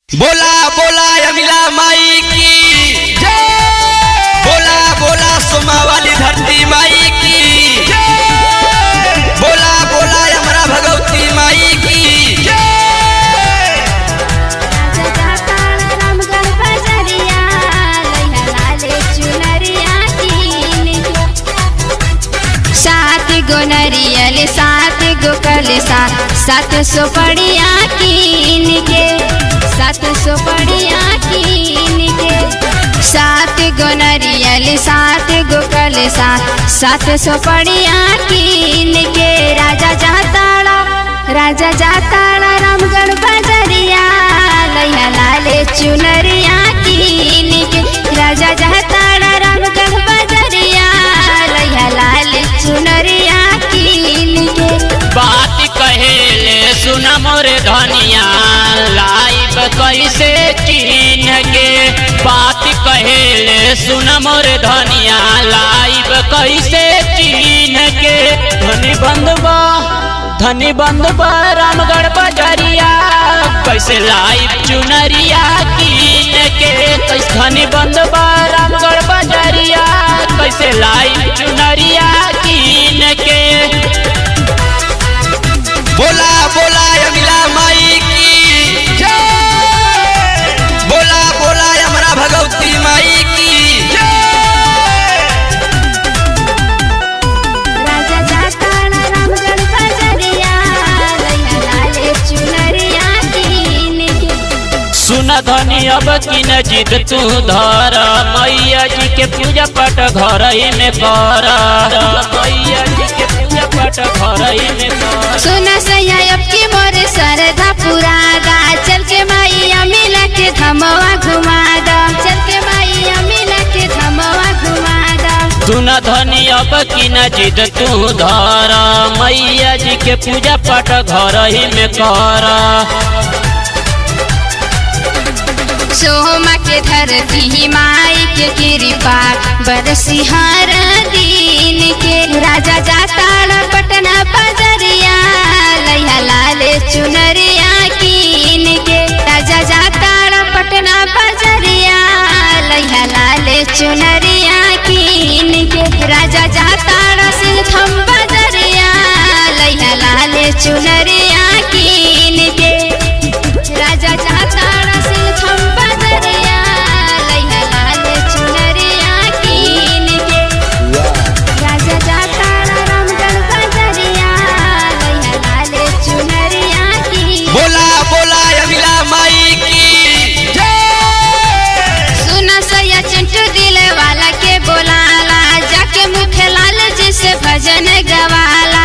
बोला बोला अमिला माई की जय। बोला बोला सोमा वाली धरती माई की जय। बोला बोला हमरा भगवती माई की जय। सात गो नरियल सात गो कलसा 700 पड़िया कीन के 700 पड़िया कीन के 7 गो नरियल 7 गो कलसा 700 पड़िया कीन के राजा जाताड़ा रामगढ़ बजरिया लैया लाले चुनरिया कीन के राजा जाताड़ा रामगढ़ बजरिया लैया लाले चुनरिया कीन के। बात कहेले सुना मोरे धनिया लाइब कैसे कीन के। बात कहेले सुना मोरे धनिया लाइब कैसे कीन के। धनी बंधुबा रामगढ़ बजरिया कैसे लाइब चुनरिया कीन के। धनी बंधुबा रामगढ़ बजरिया कैसे लाइब चुनरिया कीन के। बोला बोला अमिला माई की जय। बोला बोला हमरा भगवती माई की जय। राजा जाताड़ा रामगढ़ बजरिया लैया लाले चुनरिया कीन के। सुन धनी अब की न जिद तू धर मैया जी के पूजा पाठ घर में कर। मैया जी के पूजा पाठ घर में कर। सुना सैया अब की मोरे सरधा पुरादा चल के मैया मिला के धमवा घुमादा चल के मैया मिला के धमवा घुमादा। सुन धनी अब की न जिद तू धर मैया जी के पूजा पाठ घर में कर। सोमा के धरती माई के कृपा बरसी हर दिन के। राजा जाताड़ा पटना बजरिया लैया लाले चुनरिया कीन के। राजा जाताड़ा पटना बजरिया लैया लाले चुनरिया कीन के। राजा जाताड़ा सिंहथम बजरिया लैया लाले चुनरिया कीन के। राजा जाताड़ा सिंहथम बजरिया लैया लाले चुनरिया कीन के। राजा जाताड़ा रामगढ़ बजरिया लैया लाले चुनरिया कीन के। बोला बोला अमिला माई की जय। सुना सैया चिंटू दिले वाला के बोलाला जाके मुखे लाल जी से भजन गवाला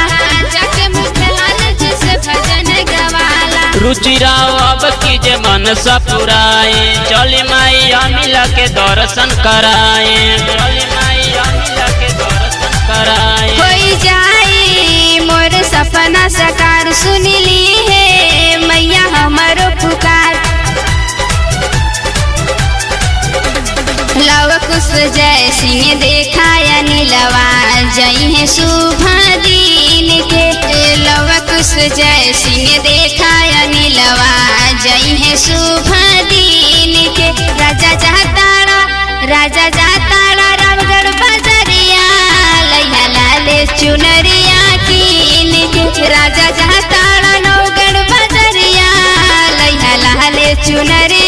जाके मुखे लाल जी से भजन गवाला। रुचिराव अब की जे मन सपुराए चली माई अमिला के दर्शन कराए। चली माई अमिला के दर्शन कराए। होई जाई मोर सपना साकार सुनली है मैया हमारो पुकार। लव कुश जय सिंह देखाया नीलवा जई है शुभ दिन के। लव कुश जय सिंह देखाया नीलवा जई है शुभ दिन के। राजा जाताड़ा रामगढ़ बजरिया लैया लाले चुनरिया कीन के। राजा जाताड़ा नौगढ़ बजरिया लैया लाले चुनरिया